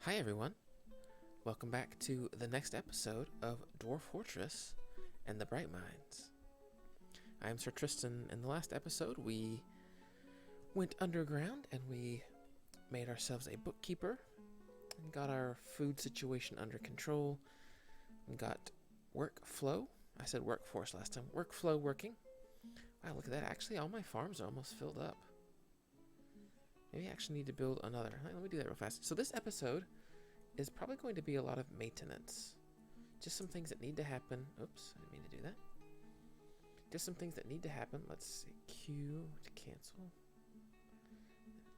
Hi everyone, welcome back to the next episode of Dwarf Fortress and the Brightmines. I am Sir Tristan. In the last episode we went underground and we made ourselves a bookkeeper and got our food situation under control and got workflow. I said workforce last time. Workflow working. Wow, look at that. Actually, all my farms are almost filled up. Maybe I actually need to build another. Let me do that real fast. So this episode is probably going to be a lot of maintenance. Just some things that need to happen. Oops, I didn't mean to do that. Just some things that need to happen. Let's see. Q to cancel.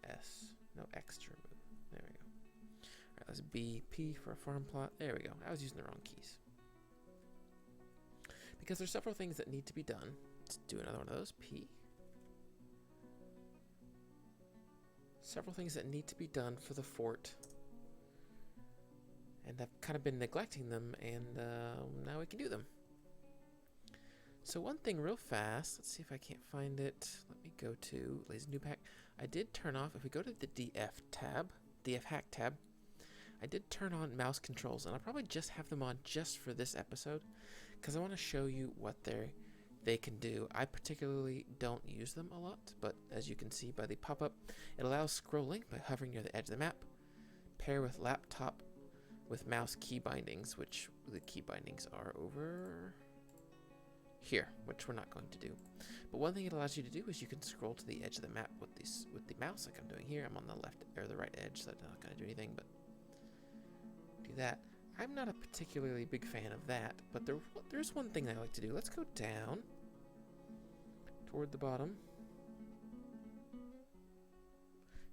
S. No, X to remove. There we go. Alright, let's B, P for a farm plot. There we go. I was using the wrong keys. Because there's several things that need to be done. Let's do another one of those. P. Several things that need to be done for the fort. And I've kind of been neglecting them, and now we can do them. So one thing real fast, let's see if I can't find it. Let me go to Lazy New Pack. I did turn off, if we go to the DF hack tab, I did turn on mouse controls, and I'll probably just have them on just for this episode, because I want to show you what they can do. I particularly don't use them a lot, but as you can see by the pop-up, it allows scrolling by hovering near the edge of the map, pair with laptop with mouse key bindings, which the key bindings are over here, which we're not going to do. But one thing it allows you to do is you can scroll to the edge of the map with the mouse, like I'm doing here. I'm on the left or the right edge, so I'm not going to do anything but do that. I'm not a particularly big fan of that, but there's one thing I like to do. Let's go down toward the bottom.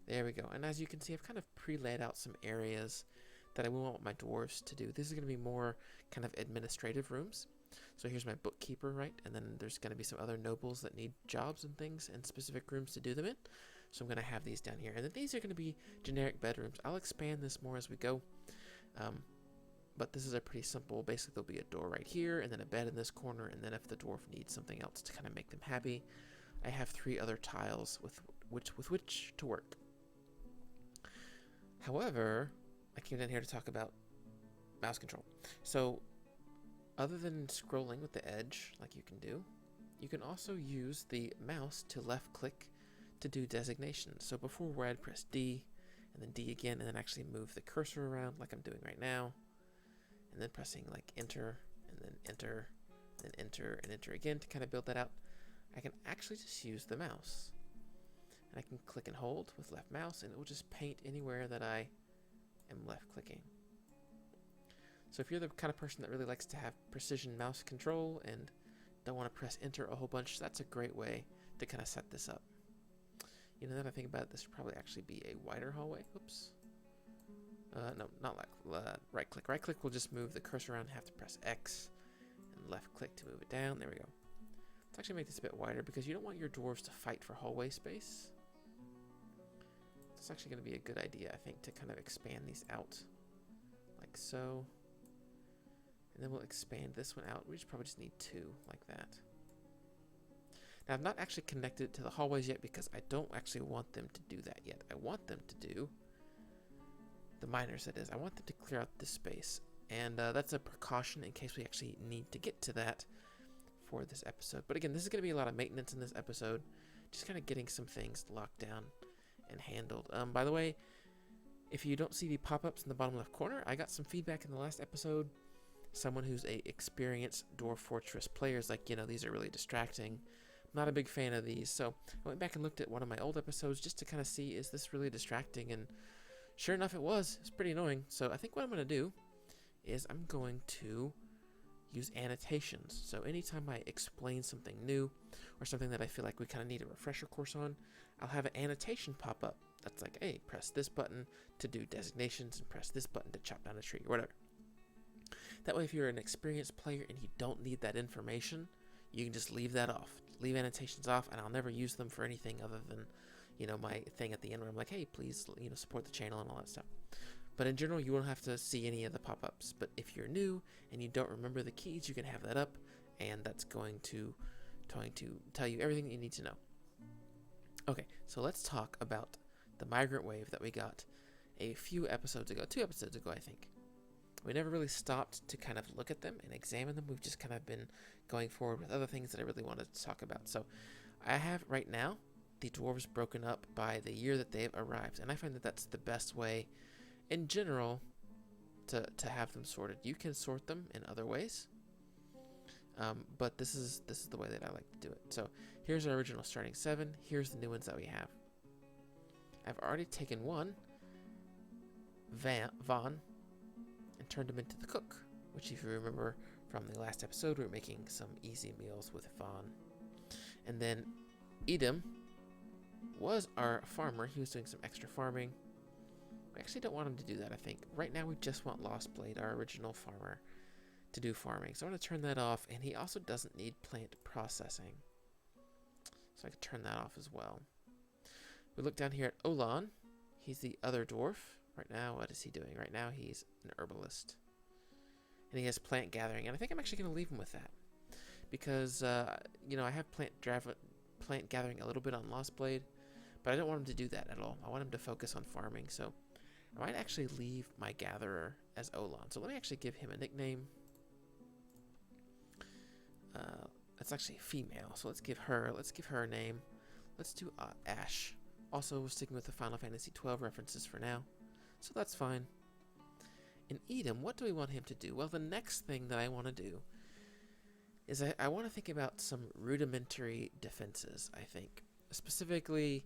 There we go. And as you can see, I've kind of pre-laid out some areas that I want my dwarves to do. This is going to be more kind of administrative rooms. So here's my bookkeeper, right? And then there's going to be some other nobles that need jobs and things and specific rooms to do them in. So I'm going to have these down here. And then these are going to be generic bedrooms. I'll expand this more as we go. But this is a pretty simple, basically there'll be a door right here and then a bed in this corner. And then if the dwarf needs something else to kind of make them happy, I have 3 other tiles with which to work. However, I came down here to talk about mouse control. So other than scrolling with the edge, like you can do, you can also use the mouse to left click to do designations. So before where I'd press D and then D again and then actually move the cursor around like I'm doing right now, and then pressing like enter and then enter and enter and enter again to kind of build that out, I can actually just use the mouse. And I can click and hold with left mouse and it will just paint anywhere that I am left clicking. So if you're the kind of person that really likes to have precision mouse control and don't want to press enter a whole bunch, that's a great way to kind of set this up. You know, that I think about it, this would probably actually be a wider hallway. Oops. No, not like right click. Right click will just move the cursor around, have to press X and left click to move it down. There we go. Let's actually make this a bit wider because you don't want your dwarves to fight for hallway space. It's actually going to be a good idea, I think, to kind of expand these out like so. And then we'll expand this one out. We probably just need 2 like that. Now, I've not actually connected it to the hallways yet because I don't actually want them to do that yet. I want them to do the miners, that is. I want them to clear out this space. And that's a precaution in case we actually need to get to that for this episode. But again, this is going to be a lot of maintenance in this episode. Just kind of getting some things locked down and handled. By the way, if you don't see the pop-ups in the bottom left corner, I got some feedback in the last episode. Someone who's a experienced Dwarf Fortress player is like, you know, these are really distracting. I'm not a big fan of these. So I went back and looked at one of my old episodes just to kind of see, is this really distracting? And sure enough, it was. It's pretty annoying. So I think what I'm going to do is I'm going to use annotations. So anytime I explain something new or something that I feel like we kind of need a refresher course on, I'll have an annotation pop up. That's like, hey, press this button to do designations and press this button to chop down a tree or whatever. That way, if you're an experienced player and you don't need that information, you can just leave that off. Leave annotations off, and I'll never use them for anything other than, you know, my thing at the end where I'm like, hey, please, you know, support the channel and all that stuff. But in general, you won't have to see any of the pop-ups. But if you're new and you don't remember the keys, you can have that up, and that's going to tell you everything you need to know. Okay, so let's talk about the migrant wave that we got a few episodes ago, 2 episodes ago, I think. We never really stopped to kind of look at them and examine them. We've just kind of been going forward with other things that I really wanted to talk about. So I have right now the dwarves broken up by the year that they've arrived, and I find that that's the best way in general to have them sorted. You can sort them in other ways, but this is the way that I like to do it. So here's our original starting 7. Here's the new ones that we have. I've already taken one, Vaughn, and turned him into the cook, which if you remember from the last episode, we were making some easy meals with Vaughn. And then Edom was our farmer. He was doing some extra farming. We actually don't want him to do that, I think. Right now we just want Lost Blade, our original farmer, to do farming. So I'm going to turn that off, and he also doesn't need plant processing. So I can turn that off as well. We look down here at Olan. He's the other dwarf. Right now, what is he doing? Right now, he's an herbalist. And he has plant gathering. And I think I'm actually going to leave him with that. Because, you know, I have plant gathering a little bit on Lost Blade. But I don't want him to do that at all. I want him to focus on farming. So I might actually leave my gatherer as Olan. So let me actually give him a nickname. It's actually female. So let's give her a name. Let's do Ash. Also, we're sticking with the Final Fantasy XII references for now. So that's fine. In Edom, what do we want him to do? Well, the next thing that I want to do is I want to think about some rudimentary defenses, I think. Specifically,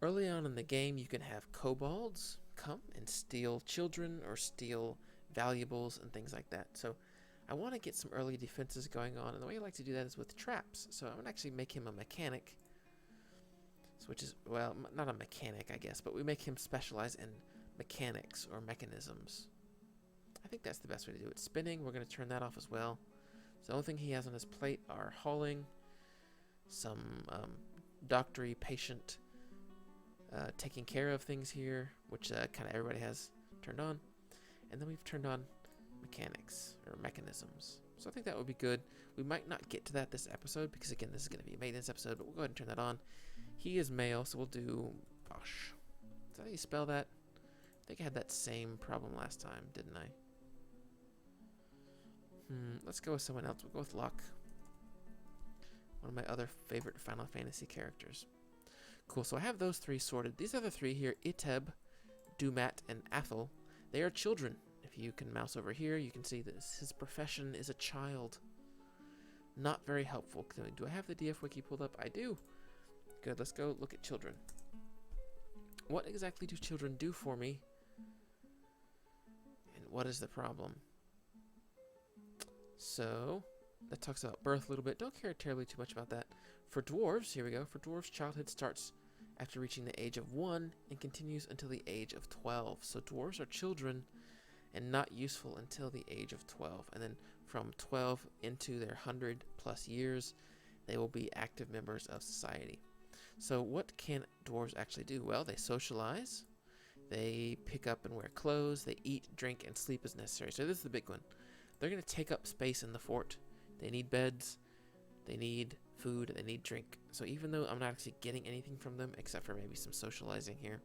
early on in the game, you can have kobolds come and steal children or steal valuables and things like that. So I want to get some early defenses going on, and the way I like to do that is with traps. So I'm going to actually make him a mechanic, which is, well, not a mechanic, I guess, but we make him specialize in mechanics or mechanisms. I think that's the best way to do it. Spinning, we're going to turn that off as well. So the only thing he has on his plate are hauling, some doctory patient taking care of things here, which kind of everybody has turned on. And then we've turned on mechanics or mechanisms. So I think that would be good. We might not get to that this episode because, again, this is going to be a maintenance episode, but we'll go ahead and turn that on. He is male, so we'll do Bosch. Is that how you spell that? I think I had that same problem last time, didn't I? Let's go with someone else. We'll go with Locke. One of my other favorite Final Fantasy characters. Cool, so I have those 3 sorted. These other 3 here, Iteb, Dumat, and Athel, they are children. If you can mouse over here, you can see that his profession is a child. Not very helpful. Do I have the DF wiki pulled up? I do. Good, let's go look at children. What exactly do children do for me? And what is the problem? So, that talks about birth a little bit. Don't care terribly too much about that. For dwarves, here we go. For dwarves, childhood starts after reaching the age of 1 and continues until the age of 12. So dwarves are children and not useful until the age of 12. And then from 12 into their 100+ years, they will be active members of society. So what can dwarves actually do? Well, they socialize, they pick up and wear clothes, they eat, drink, and sleep as necessary. So this is the big one. They're going to take up space in the fort. They need beds, they need food, they need drink. So even though I'm not actually getting anything from them, except for maybe some socializing here,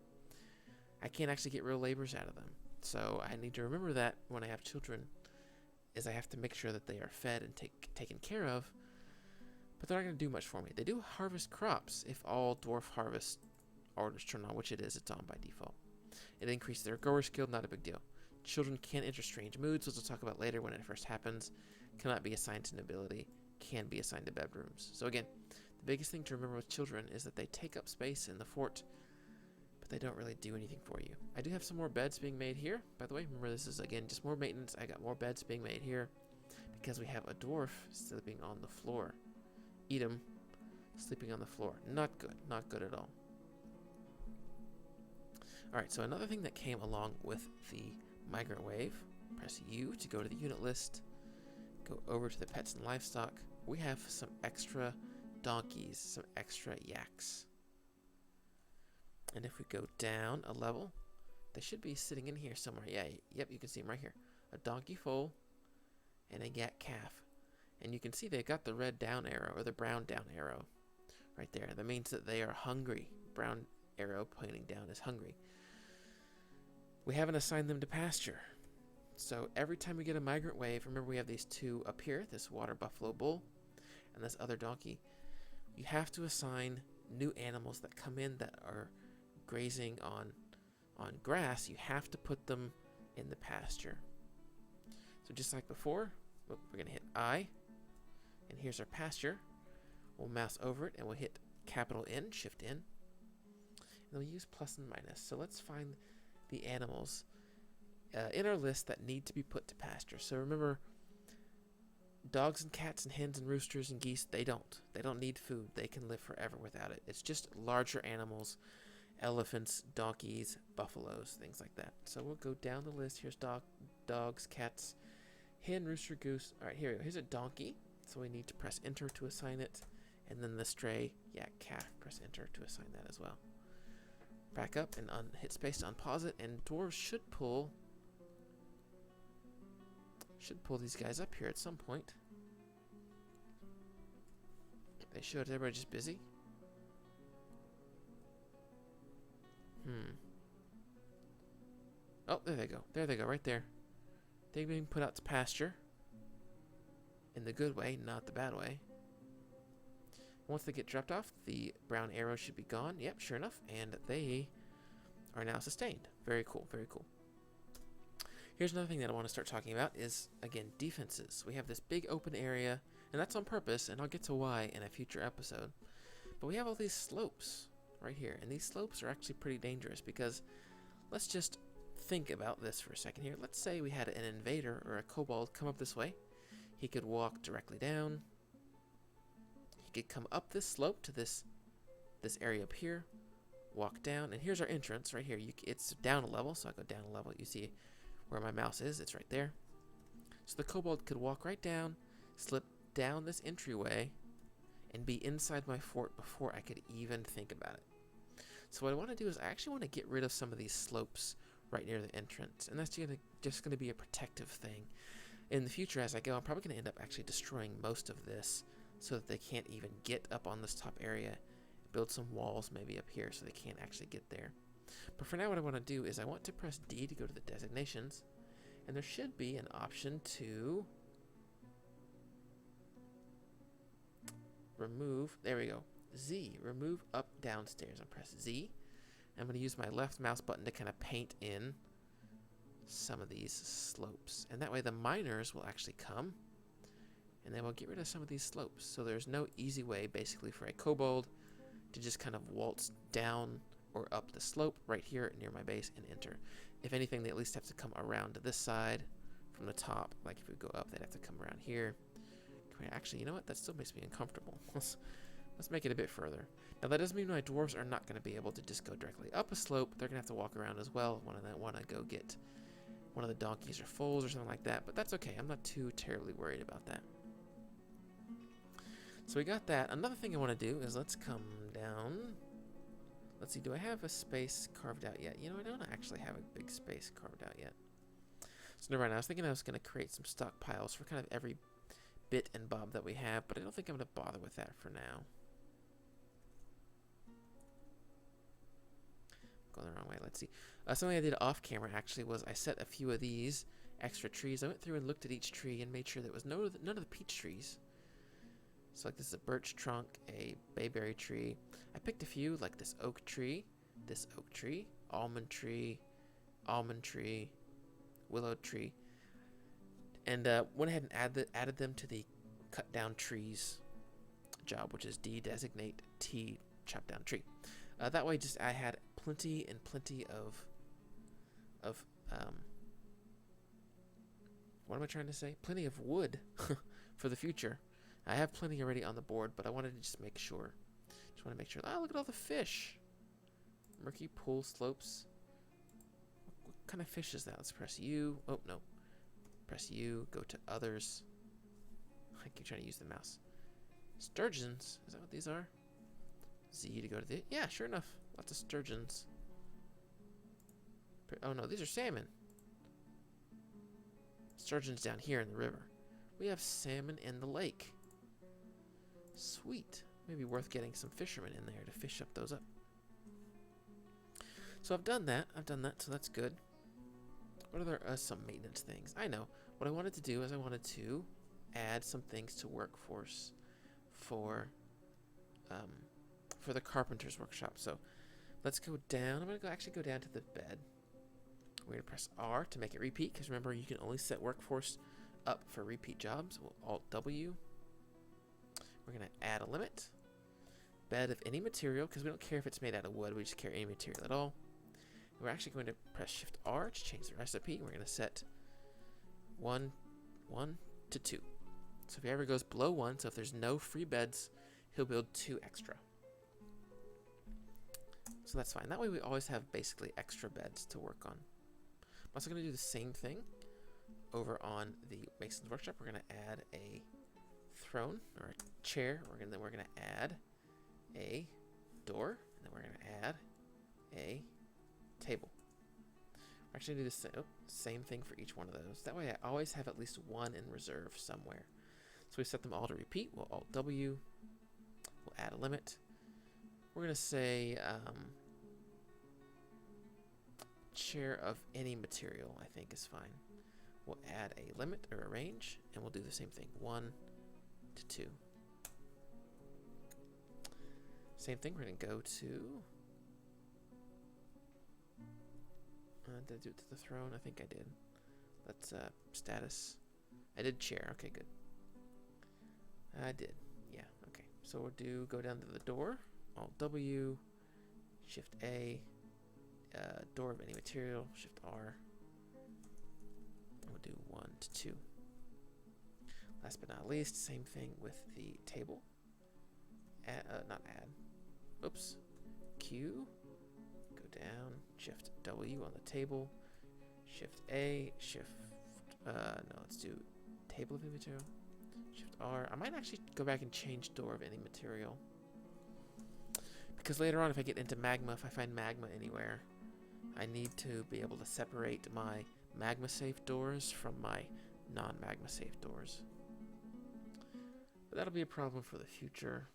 I can't actually get real labors out of them. So I need to remember that when I have children, is I have to make sure that they are fed and taken care of. But they're not going to do much for me. They do harvest crops if all dwarf harvest orders turn on, which it is. It's on by default. It increases their grower skill, not a big deal. Children can enter strange moods, which we'll talk about later when it first happens. Cannot be assigned to nobility, can be assigned to bedrooms. So again, the biggest thing to remember with children is that they take up space in the fort, but they don't really do anything for you. I do have some more beds being made here. By the way, remember this is, again, just more maintenance. I got more beds being made here because we have a dwarf sleeping on the floor. Edom sleeping on the floor. Not good. Not good at all. Alright, so another thing that came along with the migrant wave, press U to go to the unit list, go over to the pets and livestock. We have some extra donkeys, some extra yaks. And if we go down a level, they should be sitting in here somewhere. Yeah, yep, you can see them right here. A donkey foal and a yak calf. And you can see they've got the red down arrow, or the brown down arrow right there. That means that they are hungry. Brown arrow pointing down is hungry. we haven't assigned them to pasture. So every time we get a migrant wave, remember we have these two up here, this water buffalo bull and this other donkey. You have to assign new animals that come in that are grazing on grass. You have to put them in the pasture. So just like before, we're going to hit I, and here's our pasture. We'll mouse over it, and we'll hit capital N, Shift N, and we'll use plus and minus. So let's find the animals in our list that need to be put to pasture. So remember, dogs and cats and hens and roosters and geese, they don't need food. They can live forever without it. It's just larger animals, elephants, donkeys, buffaloes, things like that. So we'll go down the list. Here's dogs, cats, hen, rooster, goose. All right, here we go. Here's a donkey. So we need to press enter to assign it. And then the stray, calf, press enter to assign that as well. Back up and hit space to unpause it. And dwarves should pull these guys up here at some point. They should. Is everybody just busy? Oh, there they go. There they go, right there. They've been put out to pasture. In the good way, not the bad way. Once they get dropped off, the brown arrow should be gone. Yep, sure enough. And they are now sustained. Very cool, very cool. Here's another thing that I want to start talking about is, again, defenses. We have this big open area, and that's on purpose, and I'll get to why in a future episode. But we have all these slopes right here, and these slopes are actually pretty dangerous because let's just think about this for a second here. Let's say we had an invader or a kobold come up this way. He could walk directly down. He could come up this slope to this area up here, walk down, and here's our entrance right here. It's down a level, so I go down a level. You see where my mouse is, it's right there. So the kobold could walk right down, slip down this entryway, and be inside my fort before I could even think about it. So what I want to do is I actually want to get rid of some of these slopes right near the entrance, and that's just going to be a protective thing. In the future, as I go, I'm probably going to end up actually destroying most of this so that they can't even get up on this top area. Build some walls maybe up here so they can't actually get there. But for now, what I want to do is I want to press D to go to the designations, and there should be an option to remove, there we go, Z, remove up downstairs. I'll press Z. I'm going to use my left mouse button to kind of paint in some of these slopes, and that way the miners will actually come, and then we'll get rid of some of these slopes. So there's no easy way basically for a kobold to just kind of waltz down or up the slope right here near my base and enter. If anything, they at least have to come around to this side from the top. Like if we go up, they'd have to come around here. Actually, you know what? That still makes me uncomfortable. Let's make it a bit further. Now that doesn't mean my dwarves are not going to be able to just go directly up a slope. They're going to have to walk around as well when I want to go get one of the donkeys or foals or something like that. But that's okay. I'm not too terribly worried about that. So we got that. Another thing I want to do is let's come down. Let's see, do I have a space carved out yet? You know, I don't actually have a big space carved out yet. So never mind, I was thinking I was going to create some stockpiles for kind of every bit and bob that we have, but I don't think I'm going to bother with that for now. Going the wrong way, let's see. Something I did off camera actually was I set a few of these extra trees. I went through and looked at each tree and made sure there was none of the peach trees. So like this is a birch trunk, a bayberry tree. I picked a few like this oak tree, almond tree, willow tree, and went ahead and added them to the cut down trees job, which is D designate T chop down tree. That way just I had plenty of what am I trying to say? Plenty of wood for the future. I have plenty already on the board, but I wanted to just make sure. Just want to make sure. Oh, look at all the fish. Murky pool slopes. What kind of fish is that? Let's press U. Oh, no. Press U. Go to others. I keep trying to use the mouse. Sturgeons. Is that what these are? Z to go to the... Yeah, sure enough. Lots of sturgeons. Oh, no. These are salmon. Sturgeons down here in the river. We have salmon in the lake. Sweet. Maybe worth getting some fishermen in there to fish up those up. So I've done that, so that's good. What are there some maintenance things? I know. What I wanted to do is I wanted to add some things to Workforce for the Carpenters Workshop. So let's go down. I'm going to actually go down to the bed. We're going to press R to make it repeat, because remember, you can only set Workforce up for repeat jobs. We'll Alt-W. We're going to add a limit. Bed of any material, because we don't care if it's made out of wood. We just care any material at all. We're actually going to press Shift-R to change the recipe. We're going to set 1 to 2. So if he ever goes below 1, so if there's no free beds, he'll build 2 extra. So that's fine. That way we always have basically extra beds to work on. I'm also going to do the same thing over on the Mason's Workshop. We're going to add a throne or a chair. Then we're going to add a door, and then we're going to add a table. We're actually going to do the same thing for each one of those. That way I always have at least one in reserve somewhere. So we set them all to repeat. We'll Alt-W. We'll add a limit. We're going to say chair of any material, I think is fine. We'll add a limit or a range, and we'll do the same thing. 1 to 2. Same thing, we're going to go to... did I do it to the throne? I think I did. Let's status. I did chair. Okay, good. I did. Yeah, okay. So we'll go down to the door. Alt-W. Shift-A. Door of any material. Shift-R. We'll do 1 to 2. Last but not least, same thing with the table. Not add. Oops. Q. Go down. Shift-W on the table. Shift-A. No, let's do table of any material. Shift-R. I might actually go back and change door of any material. Because later on, if I get into magma, if I find magma anywhere, I need to be able to separate my magma-safe doors from my non-magma safe doors. But that'll be a problem for the future.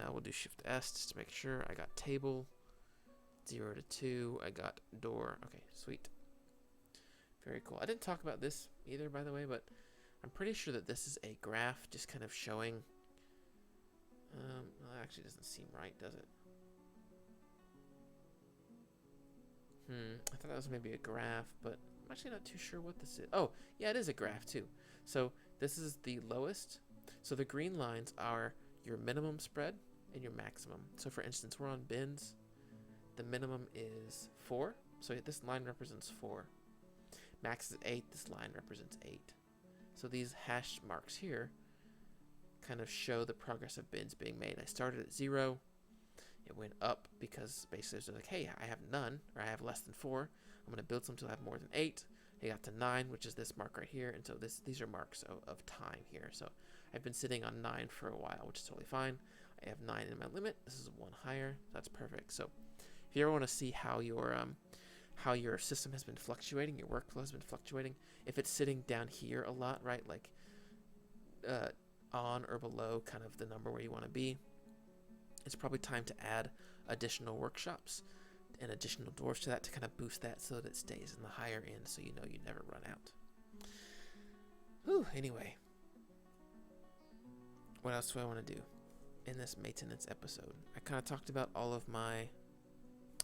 We'll do Shift-S just to make sure. I got table, 0 to 2. I got door. Okay, sweet. Very cool. I didn't talk about this either, by the way, but I'm pretty sure that this is a graph just kind of showing... well, that actually doesn't seem right, does it? I thought that was maybe a graph, but I'm actually not too sure what this is. Oh, yeah, it is a graph too. So this is the lowest. So the green lines are your minimum spread and your maximum. So for instance, we're on bins. The minimum is 4. So this line represents 4. Max is 8. This line represents 8. So these hash marks here kind of show the progress of bins being made. I started at 0. It went up because basically it's like, hey, I have none, or I have less than 4. I'm going to build some until I have more than 8. I got to 9, which is this mark right here. And so these are marks of time here. So I've been sitting on 9 for a while, which is totally fine. I have 9 in my limit. This is 1 higher. That's perfect. So if you ever want to see how your system has been fluctuating, your workflow has been fluctuating, if it's sitting down here a lot, right, like on or below kind of the number where you want to be, it's probably time to add additional workshops and additional doors to that to kind of boost that so that it stays in the higher end so you know you never run out. Whew, anyway. What else do I want to do in this maintenance episode? I kind of talked about all of my...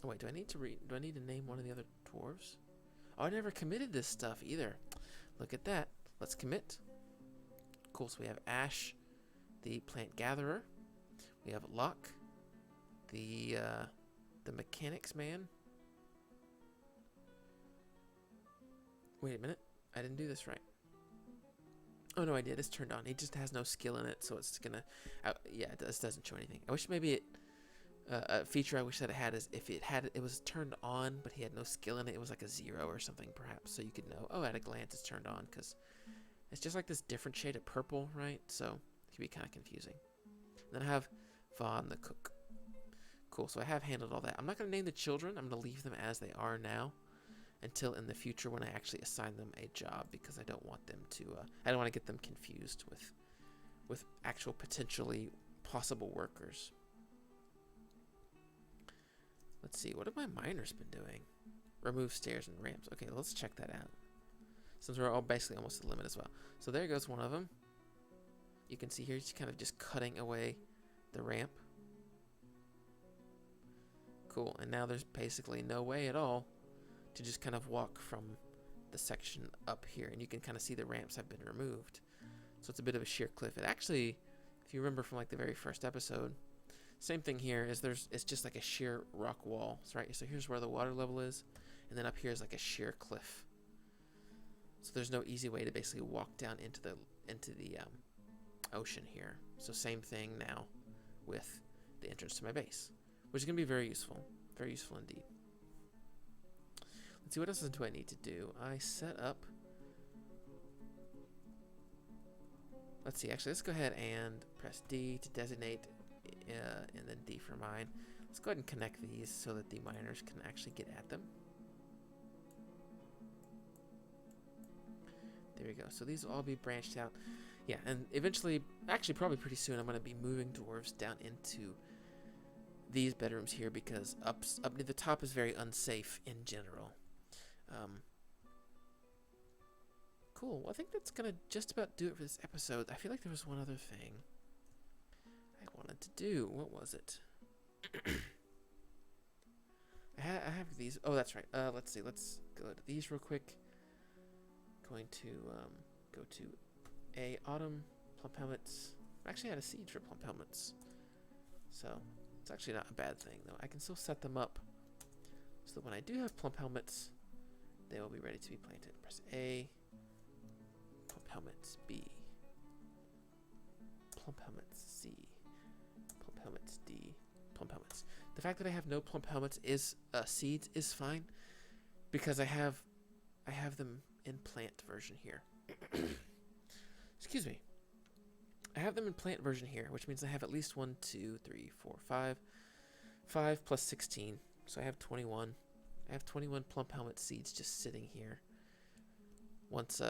Oh, wait, do I need to name one of the other dwarves? Oh, I never committed this stuff either. Look at that. Let's commit. Cool, so we have Ash, the plant gatherer. We have Locke, the mechanics man. Wait a minute. I didn't do this right. Oh, no, I did. It's turned on. He just has no skill in it, so it's gonna... yeah, this doesn't show anything. I wish maybe it... a feature I wish that it had is if it was turned on, but he had no skill in it, it was like a 0 or something, perhaps, so you could know, oh, at a glance it's turned on, because it's just like this different shade of purple, right? So it can be kind of confusing. And then I have Vaughn the cook. Cool, so I have handled all that. I'm not going to name the children. I'm going to leave them as they are now until in the future when I actually assign them a job, because I don't want them to, I don't want to get them confused with actual potentially possible workers. Let's see, what have my miners been doing? remove stairs and ramps. Okay, let's check that out. Since we're all basically almost at the limit as well. So there goes one of them. You can see here, he's kind of just cutting away the ramp. Cool, and now there's basically no way at all to just kind of walk from the section up here. And you can kind of see the ramps have been removed. So it's a bit of a sheer cliff. It actually, if you remember from like the very first episode, same thing here is it's just like a sheer rock wall. So, right, so here's where the water level is, and then up here is like a sheer cliff. So there's no easy way to basically walk down into the ocean here. So same thing now with the entrance to my base, which is going to be very useful indeed. Let's see, what else do I need to do? I set up. Let's see, actually, let's go ahead and press D to designate, and then D for mine. Let's go ahead and connect these so that the miners can actually get at them. There we go. So these will all be branched out. Yeah, and eventually, actually probably pretty soon, I'm going to be moving dwarves down into these bedrooms here because up near the top is very unsafe in general. Cool. Well, I think that's going to just about do it for this episode. I feel like there was one other thing I wanted to do. What was it? I have these. Oh, that's right. Let's see. Let's go to these real quick. Going to go to a autumn plum helmets. I actually had a seed for plum helmets, so it's actually not a bad thing though. I can still set them up so that when I do have plum helmets, they will be ready to be planted. Press A. Plum helmets B. Plum helmets C. Plum helmets D. Plum helmets. The fact that I have no plum helmets is seeds is fine because I have them in plant version here. Excuse me. I have them in plant version here, which means I have at least 1, 2, 3, 4, 5. 5 plus 16. So I have 21. I have 21 plum helmet seeds just sitting here. Once,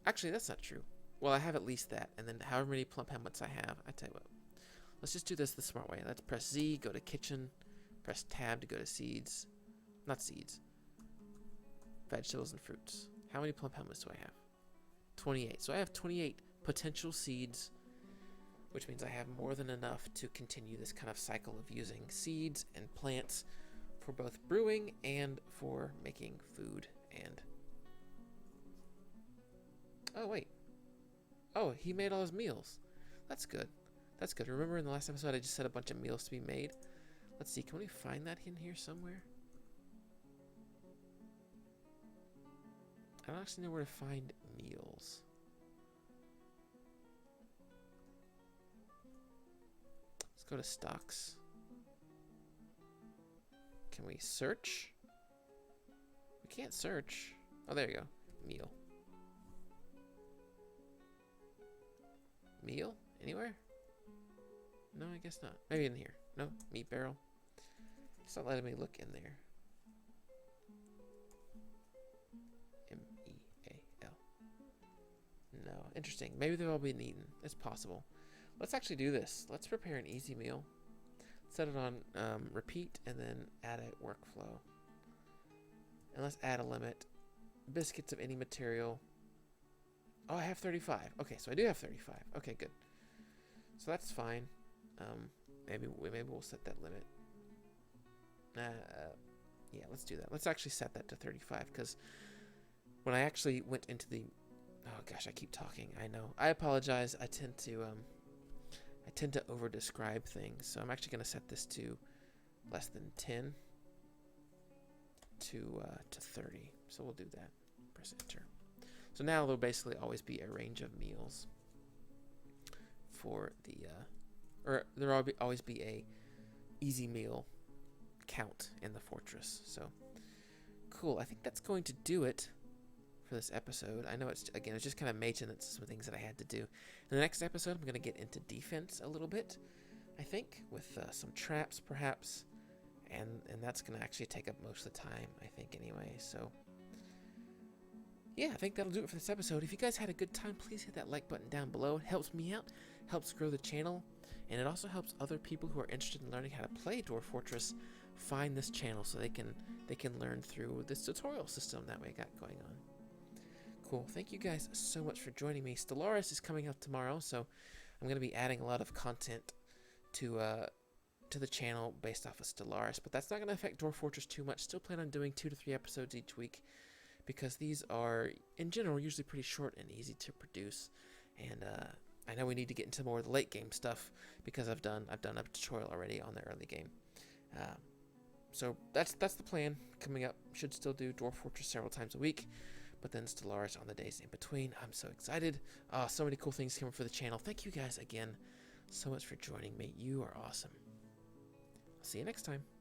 actually, that's not true. Well, I have at least that. And then however many plum helmets I have, I tell you what. Let's just do this the smart way. Let's press Z, go to kitchen. Press tab to go to seeds. Not seeds. Vegetables and fruits. How many plum helmets do I have? 28. So I have 28 potential seeds, which means I have more than enough to continue this kind of cycle of using seeds and plants for both brewing and for making food and... Oh, wait. Oh, he made all his meals. That's good. That's good. Remember in the last episode I just said a bunch of meals to be made? Let's see. Can we find that in here somewhere? I don't actually know where to find meals. Let's go to stocks. Can we search? We can't search. Oh, there you go. Meal. Meal? Anywhere? No, I guess not. Maybe in here. No, meat barrel. It's not letting me look in there. M-E-A-L. No, interesting. Maybe they've all been eaten. It's possible. Let's actually do this. Let's prepare an easy meal. Set it on repeat and then add a workflow. And let's add a limit. Biscuits of any material. Oh, I have 35. Okay, so I do have 35. Okay, good. So that's fine. Maybe we'll set that limit. Yeah, let's do that. Let's actually set that to 35 because when I actually went into the... Oh gosh, I keep talking. I know. I apologize. I tend to over-describe things, so I'm actually going to set this to less than 10 to 30. So we'll do that. Press enter. So now there'll basically always be a range of meals for the, or there'll always be a easy meal count in the fortress. So cool. I think that's going to do it for this episode. I know it's just kind of maintenance, some things that I had to do. In the next episode, I'm going to get into defense a little bit, I think, with some traps perhaps, and that's going to actually take up most of the time, I think, anyway. So yeah, I think that'll do it for this episode. If you guys had a good time, please hit that like button down below. It helps me out, helps grow the channel, and it also helps other people who are interested in learning how to play Dwarf Fortress find this channel so they can learn through this tutorial system that we got going on. Cool. Thank you guys so much for joining me. Stellaris is coming out tomorrow, so I'm going to be adding a lot of content to the channel based off of Stellaris, but that's not going to affect Dwarf Fortress too much. Still plan on doing 2 to 3 episodes each week, because these are, in general, usually pretty short and easy to produce. And I know we need to get into more of the late game stuff, because I've done a tutorial already on the early game. So that's the plan coming up. Should still do Dwarf Fortress several times a week, but then Stellaris on the days in between. I'm so excited. So many cool things coming for the channel. Thank you guys again so much for joining me. You are awesome. I'll see you next time.